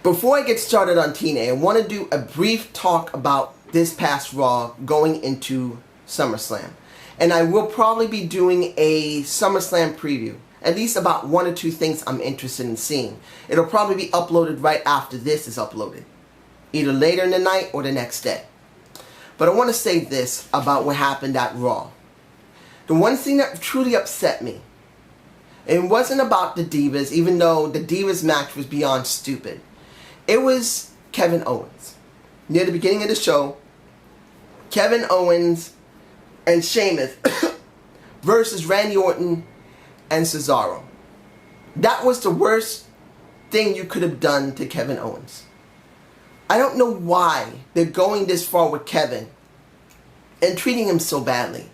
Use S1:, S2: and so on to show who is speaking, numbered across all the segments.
S1: Before I get started on TNA, I want to do a brief talk about this past Raw going into SummerSlam. And I will probably be doing a SummerSlam preview. At least about one or two things I'm interested in seeing. It'll probably be uploaded right after this is uploaded. Either later in the night or the next day. But I want to say this about what happened at Raw. The one thing that truly upset me, it wasn't about the Divas, even though the Divas match was beyond stupid. It was Kevin Owens. Near the beginning of the show, Kevin Owens and Sheamus versus Randy Orton and Cesaro. That was the worst thing you could have done to Kevin Owens. I don't know why they're going this far with Kevin and treating him so badly.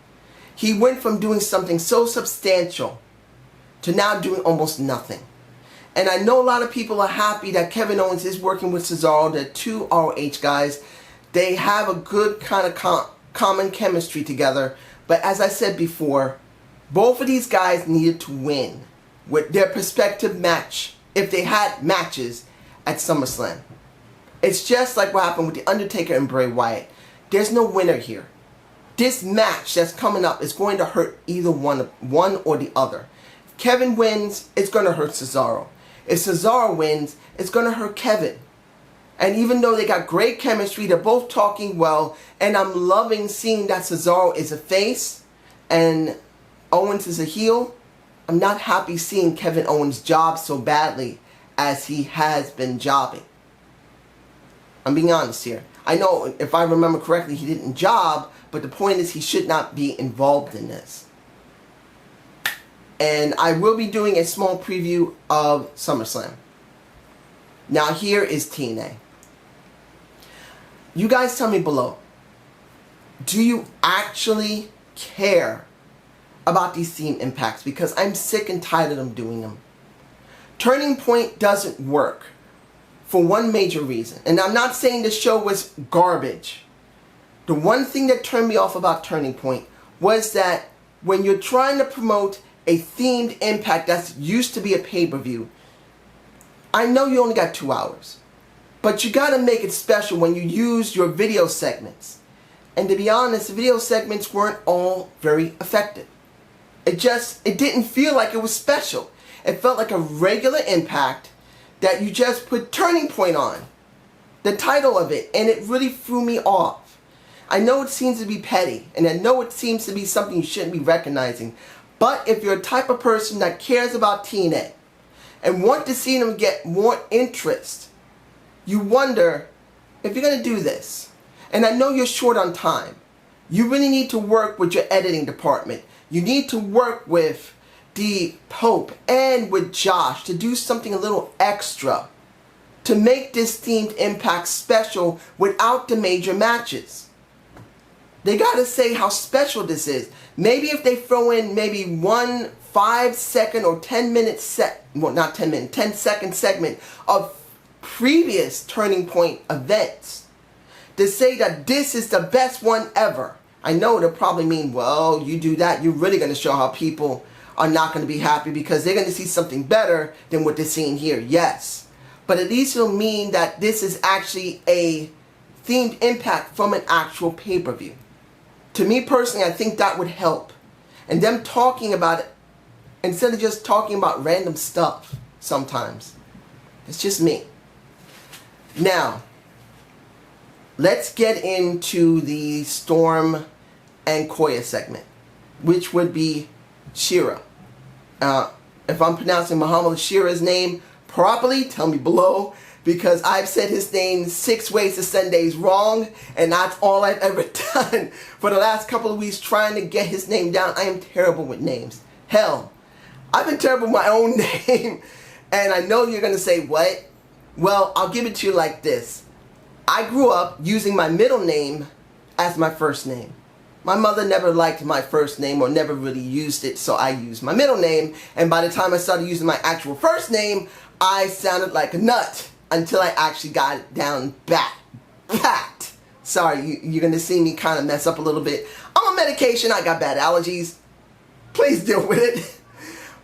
S1: He went from doing something so substantial to now doing almost nothing. And I know a lot of people are happy that Kevin Owens is working with Cesaro. They're two ROH guys. They have a good kind of common chemistry together. But as I said before, both of these guys needed to win with their prospective match if they had matches at SummerSlam. It's just like what happened with The Undertaker and Bray Wyatt. There's no winner here. This match that's coming up is going to hurt either one or the other. If Kevin wins, it's going to hurt Cesaro. If Cesaro wins, it's going to hurt Kevin. And even though they got great chemistry, they're both talking well, and I'm loving seeing that Cesaro is a face and Owens is a heel, I'm not happy seeing Kevin Owens job so badly as he has been jobbing. I'm being honest here. I know, if I remember correctly, he didn't job, but the point is he should not be involved in this. And I will be doing a small preview of SummerSlam. Now here is TNA. You guys tell me below, do you actually care about these theme impacts? Because I'm sick and tired of them doing them. Turning Point doesn't work for one major reason. And I'm not saying the show was garbage. The one thing that turned me off about Turning Point was that when you're trying to promote a themed impact that's used to be a pay-per-view, I know you only got 2 hours, but you gotta make it special when you use your video segments. And to be honest, the video segments weren't all very effective. It didn't feel like it was special. It felt like a regular impact that you just put Turning Point on, the title of it, and it really threw me off. I know it seems to be petty, and I know it seems to be something you shouldn't be recognizing, but if you're a type of person that cares about TNA and want to see them get more interest, you wonder if you're going to do this. And I know you're short on time. You really need to work with your editing department. You need to work with the Pope and with Josh to do something a little extra to make this themed impact special without the major matches. They gotta say how special this is. Maybe if they throw in maybe 1 5-second or 10-minute 10-second segment of previous Turning Point events to say that this is the best one ever. I know it'll probably mean, well, you do that, you're really gonna show how people are not gonna be happy because they're gonna see something better than what they're seeing here. Yes. But at least it'll mean that this is actually a themed impact from an actual pay-per-view. To me personally, I think that would help. And them talking about it instead of just talking about random stuff sometimes. It's just me. Now, let's get into the Storm and Koya segment, which would be Shira. If I'm pronouncing Muhammad Shira's name properly, tell me below, because I've said his name 6 ways to Sundays wrong, and that's all I've ever done for the last couple of weeks trying to get his name down. I am terrible with names. Hell, I've been terrible with my own name, and I know you're going to say, what? Well, I'll give it to you like this. I grew up using my middle name as my first name. My mother never liked my first name or never really used it, so I used my middle name, and by the time I started using my actual first name, I sounded like a nut. Until I actually got it down pat. Sorry, you're going to see me kind of mess up a little bit. I'm on medication. I got bad allergies. Please deal with it.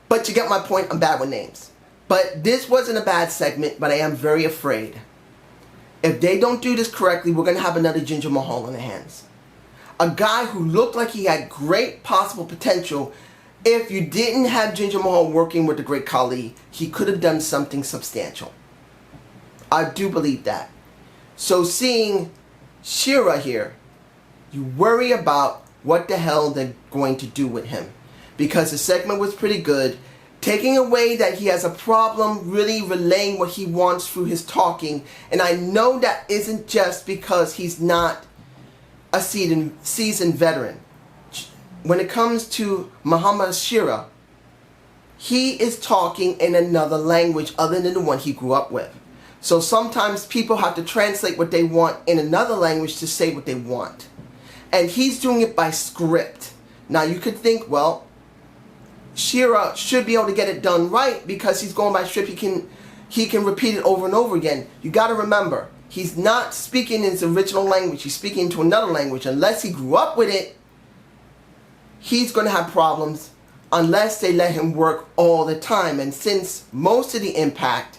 S1: But you get my point. I'm bad with names. But this wasn't a bad segment, but I am very afraid. If they don't do this correctly, we're going to have another Jinder Mahal on their hands. A guy who looked like he had great possible potential. If you didn't have Jinder Mahal working with the great Khali, he could have done something substantial. I do believe that. So seeing Shera here, you worry about what the hell they're going to do with him. Because the segment was pretty good. Taking away that he has a problem really relaying what he wants through his talking. And I know that isn't just because he's not a seasoned veteran. When it comes to Muhammad Shera, he is talking in another language other than the one he grew up with. So sometimes people have to translate what they want in another language to say what they want. And he's doing it by script. Now you could think, well, Shera should be able to get it done right because he's going by script. He can repeat it over and over again. You got to remember, he's not speaking in his original language. He's speaking into another language. Unless he grew up with it, he's going to have problems unless they let him work all the time. And since most of the impact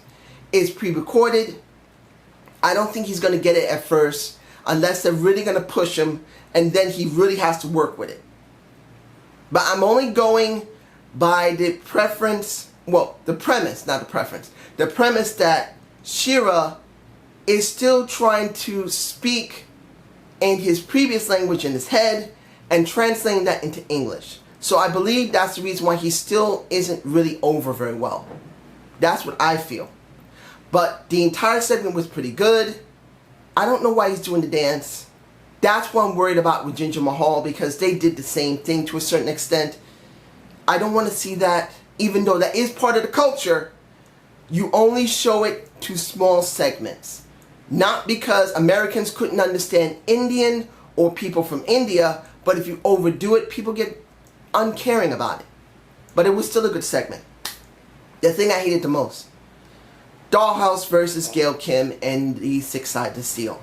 S1: is pre-recorded, I don't think he's going to get it at first unless they're really going to push him, and then he really has to work with it. But I'm only going by the preference, well, the premise, not the preference. The premise that Shera is still trying to speak in his previous language in his head and translating that into English. So I believe that's the reason why he still isn't really over very well. That's what I feel. But the entire segment was pretty good. I don't know why he's doing the dance. That's what I'm worried about with Jinder Mahal, because they did the same thing to a certain extent. I don't want to see that, even though that is part of the culture. You only show it to small segments. Not because Americans couldn't understand Indian or people from India, but if you overdo it, people get uncaring about it. But it was still a good segment. The thing I hated the most: Dollhouse versus Gail Kim and the six-sided steel.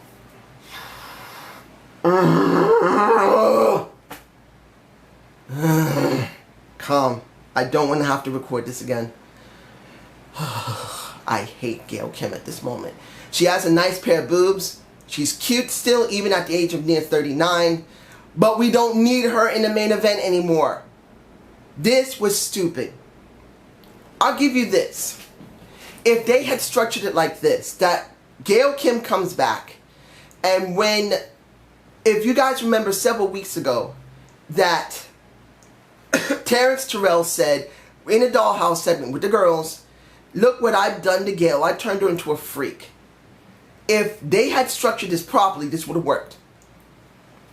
S1: Calm. I don't want to have to record this again. I hate Gail Kim at this moment. She has a nice pair of boobs. She's cute still, even at the age of near 39. But we don't need her in the main event anymore. This was stupid. I'll give you this. If they had structured it like this, that Gail Kim comes back, and if you guys remember several weeks ago, that Terrence Terrell said in a Dollhouse segment with the girls, look what I've done to Gail, I turned her into a freak. If they had structured this properly, this would have worked.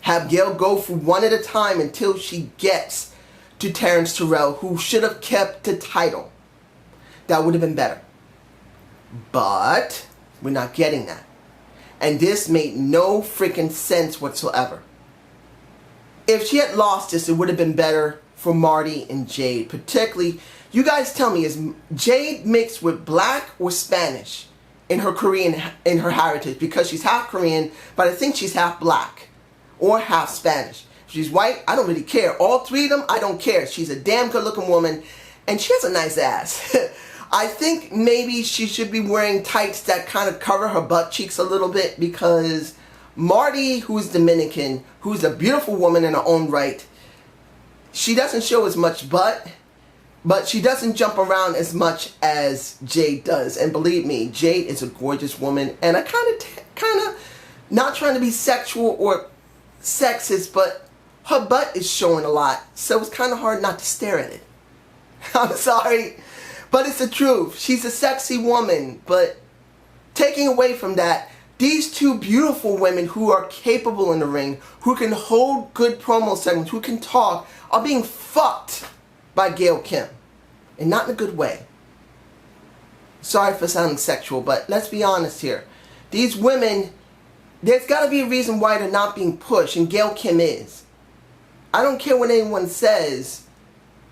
S1: Have Gail go through one at a time until she gets to Terrence Terrell, who should have kept the title. That would have been better. But we're not getting that. And this made no freaking sense whatsoever. If she had lost this, it would have been better for Marty and Jade. Particularly, you guys tell me, is Jade mixed with black or Spanish in her Korean, in her heritage? Because she's half Korean, but I think she's half black or half Spanish. If she's white, I don't really care. All three of them, I don't care. She's a damn good looking woman, and she has a nice ass. I think maybe she should be wearing tights that kind of cover her butt cheeks a little bit, because Marty, who's Dominican, who's a beautiful woman in her own right, she doesn't show as much butt, but she doesn't jump around as much as Jade does. And believe me, Jade is a gorgeous woman, and I kind of, not trying to be sexual or sexist, but her butt is showing a lot, so it's kind of hard not to stare at it. I'm sorry. But it's the truth. She's a sexy woman. But taking away from that, these two beautiful women who are capable in the ring, who can hold good promo segments, who can talk, are being fucked by Gail Kim. And not in a good way. Sorry for sounding sexual, but let's be honest here. These women, there's got to be a reason why they're not being pushed, and Gail Kim is. I don't care what anyone says.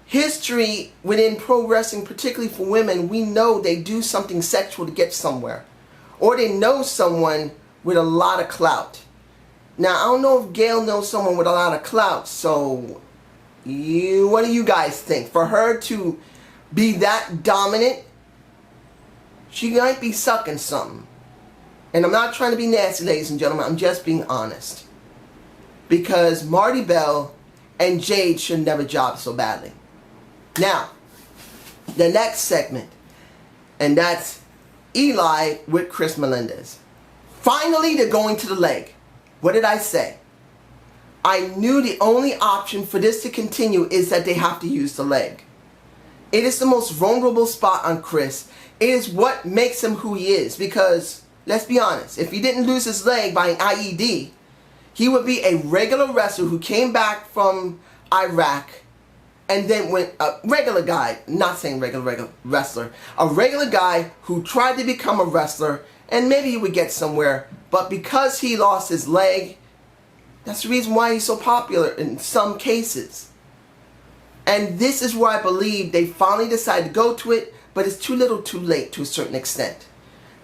S1: History within pro wrestling, particularly for women, we know they do something sexual to get somewhere. Or they know someone with a lot of clout. Now, I don't know if Gail knows someone with a lot of clout, so what do you guys think? For her to be that dominant she might be sucking something. And I'm not trying to be nasty, ladies and gentlemen. I'm just being honest. Because Marty Bell and Jade should never job so badly. Now, the next segment. And that's Eli with Chris Melendez. Finally, they're going to the leg. What did I say? I knew the only option for this to continue is that they have to use the leg. It is the most vulnerable spot on Chris. It is what makes him who he is. Because, let's be honest, if he didn't lose his leg by an IED, he would be a regular wrestler who came back from Iraq and then went a regular guy, not saying regular wrestler, a regular guy who tried to become a wrestler and maybe he would get somewhere, but because he lost his leg, that's the reason why he's so popular in some cases. And this is where I believe they finally decided to go to it, but it's too little too late to a certain extent.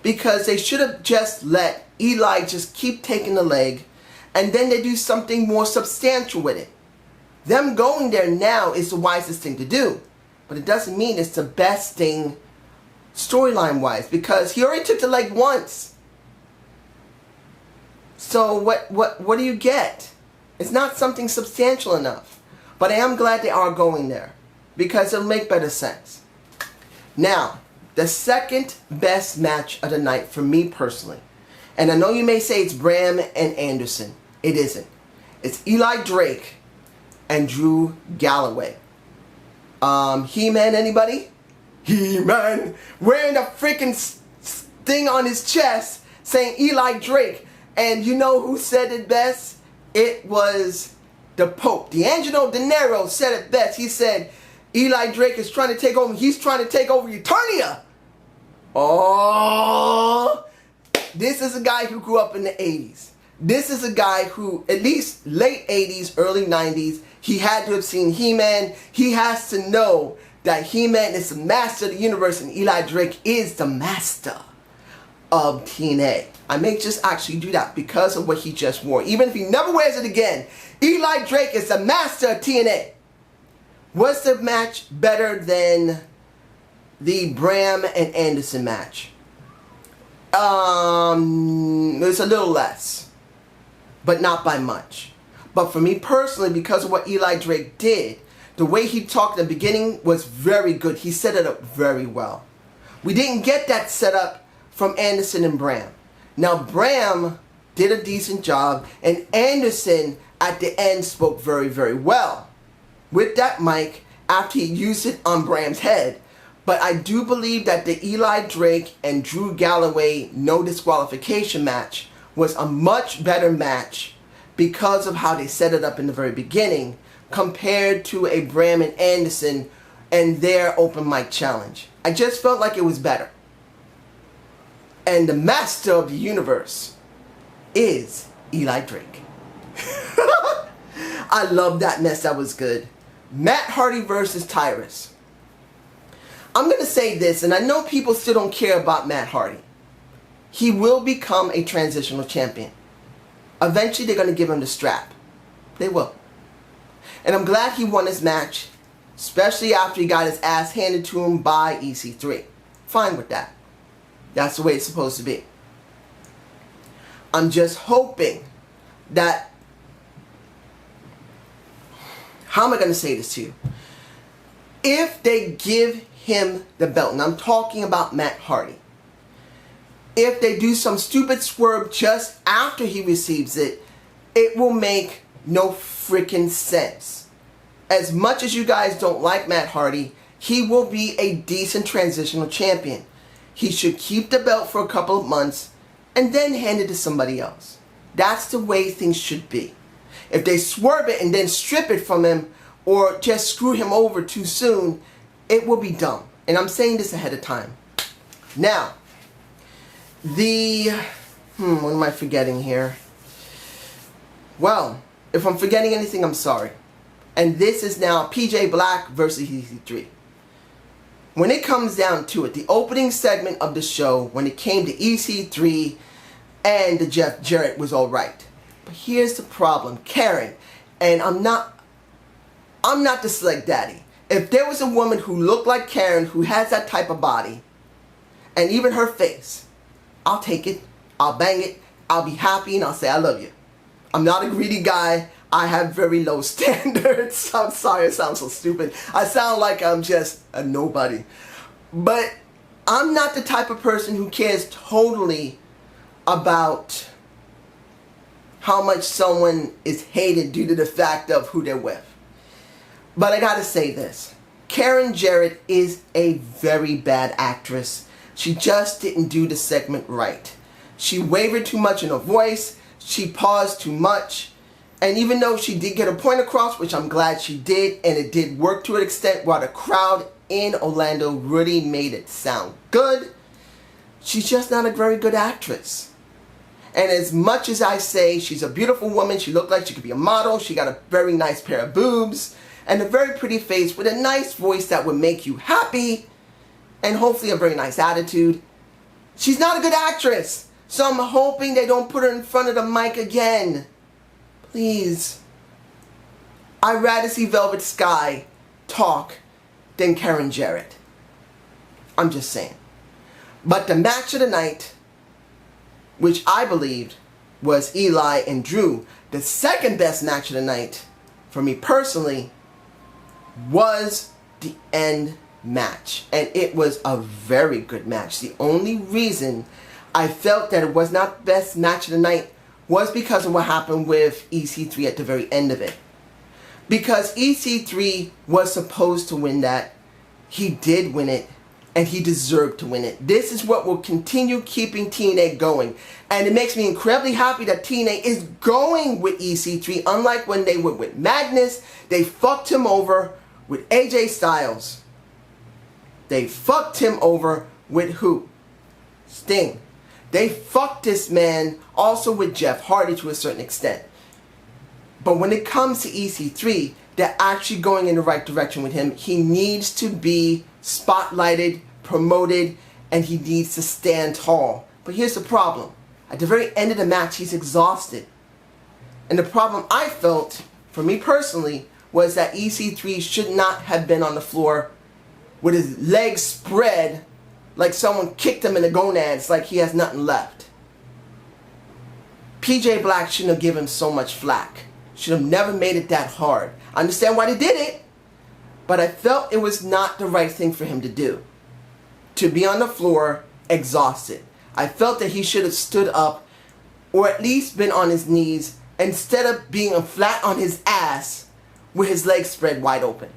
S1: Because they should have just let Eli just keep taking the leg and then they do something more substantial with it. Them going there now is the wisest thing to do. But it doesn't mean it's the best thing storyline wise, because he already took the leg once. So what do you get? It's not something substantial enough. But I am glad they are going there, because it'll make better sense. Now, the second best match of the night for me personally. And I know you may say it's Bram and Anderson. It isn't. It's Eli Drake and Drew Galloway. He-Man, anybody? He-Man wearing a freaking thing on his chest saying Eli Drake. And you know who said it best? It was the Pope. D'Angelo De Niro said it best. He said, Eli Drake is trying to take over. He's trying to take over Eternia. Oh, this is a guy who grew up in the 80s. This is a guy who, at least late 80s, early 90s, he had to have seen He-Man. He has to know that He-Man is the master of the universe and Eli Drake is the master of TNA. I may just actually do that because of what he just wore. Even if he never wears it again, Eli Drake is the master of TNA. Was the match better than the Bram and Anderson match? It was a little less, but not by much. But for me personally, because of what Eli Drake did, the way he talked in the beginning was very good. He set it up very well. We didn't get that setup from Anderson and Bram. Now Bram did a decent job, and Anderson at the end spoke very, very well with that mic after he used it on Bram's head. But I do believe that the Eli Drake and Drew Galloway no disqualification match was a much better match because of how they set it up in the very beginning compared to a Bram and Anderson and their open mic challenge. I just felt like it was better. And the master of the universe is Eli Drake. I love that mess. That was good. Matt Hardy versus Tyrus. I'm going to say this, and I know people still don't care about Matt Hardy. He will become a transitional champion. Eventually, they're going to give him the strap. They will. And I'm glad he won his match, especially after he got his ass handed to him by Ec3. Fine with that. That's the way it's supposed to be. I'm just hoping that... How am I going to say this to you? If they give him the belt, and I'm talking about Matt Hardy, if they do some stupid swerve just after he receives it, it will make no freaking sense. As much as you guys don't like Matt Hardy, he will be a decent transitional champion. He should keep the belt for a couple of months and then hand it to somebody else. That's the way things should be. If they swerve it and then strip it from him or just screw him over too soon, it will be dumb. And I'm saying this ahead of time. Now, what am I forgetting here? Well, if I'm forgetting anything, I'm sorry. And this is now PJ Black versus Ec3. When it comes down to it, the opening segment of the show, when it came to Ec3 and the Jeff Jarrett, was alright. But here's the problem. Karen, and I'm not the select daddy. If there was a woman who looked like Karen, who has that type of body, and even her face, I'll take it, I'll bang it, I'll be happy, and I'll say I love you. I'm not a greedy guy. I have very low standards. I'm sorry, it sounds so stupid. I sound like I'm just a nobody. But I'm not the type of person who cares totally about how much someone is hated due to the fact of who they're with. But I gotta say this. Karen Jarrett is a very bad actress. She just didn't do the segment right. She wavered too much in her voice. She paused too much. And even though she did get a point across, which I'm glad she did, and it did work to an extent while the crowd in Orlando really made it sound good, she's just not a very good actress. And as much as I say she's a beautiful woman, she looked like she could be a model, she got a very nice pair of boobs, and a very pretty face with a nice voice that would make you happy, and hopefully a very nice attitude, she's not a good actress. So I'm hoping they don't put her in front of the mic again. Please. I'd rather see Velvet Sky talk than Karen Jarrett. I'm just saying. But the match of the night, which I believed was Eli and Drew, the second best match of the night, for me personally, was the end match. And it was a very good match. The only reason I felt that it was not the best match of the night was because of what happened with Ec3 at the very end of it. Because Ec3 was supposed to win that. He did win it, and he deserved to win it. This is what will continue keeping TNA going. And it makes me incredibly happy that TNA is going with Ec3, unlike when they went with Magnus. They fucked him over with AJ Styles. They fucked him over with who? Sting. They fucked this man also with Jeff Hardy to a certain extent. But when it comes to Ec3, they're actually going in the right direction with him. He needs to be spotlighted, promoted, and he needs to stand tall. But here's the problem. At the very end of the match, he's exhausted. And the problem I felt, for me personally, was that Ec3 should not have been on the floor with his legs spread like someone kicked him in the gonads like he has nothing left. PJ Black shouldn't have given him so much flack. Should have never made it that hard. I understand why they did it, but I felt it was not the right thing for him to do. To be on the floor exhausted. I felt that he should have stood up or at least been on his knees instead of being flat on his ass with his legs spread wide open.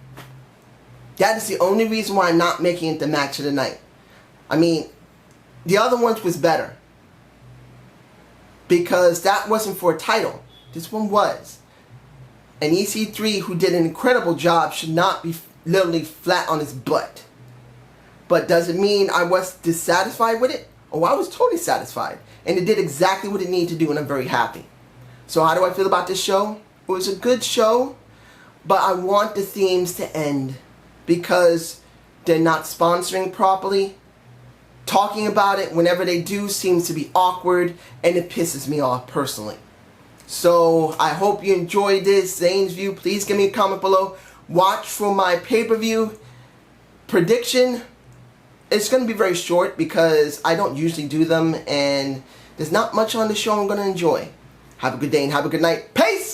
S1: That is the only reason why I'm not making it the match of the night. I mean, the other ones was better. Because that wasn't for a title. This one was. And Ec3, who did an incredible job, should not be literally flat on his butt. But does it mean I was dissatisfied with it? Oh, I was totally satisfied. And it did exactly what it needed to do, and I'm very happy. So how do I feel about this show? It was a good show, but I want the themes to end. Because they're not sponsoring properly. Talking about it whenever they do seems to be awkward, and it pisses me off personally. So I hope you enjoyed this Zane's View. Please give me a comment below. Watch for my pay-per-view prediction. It's going to be very short because I don't usually do them, and there's not much on the show I'm going to enjoy. Have a good day and have a good night. Peace!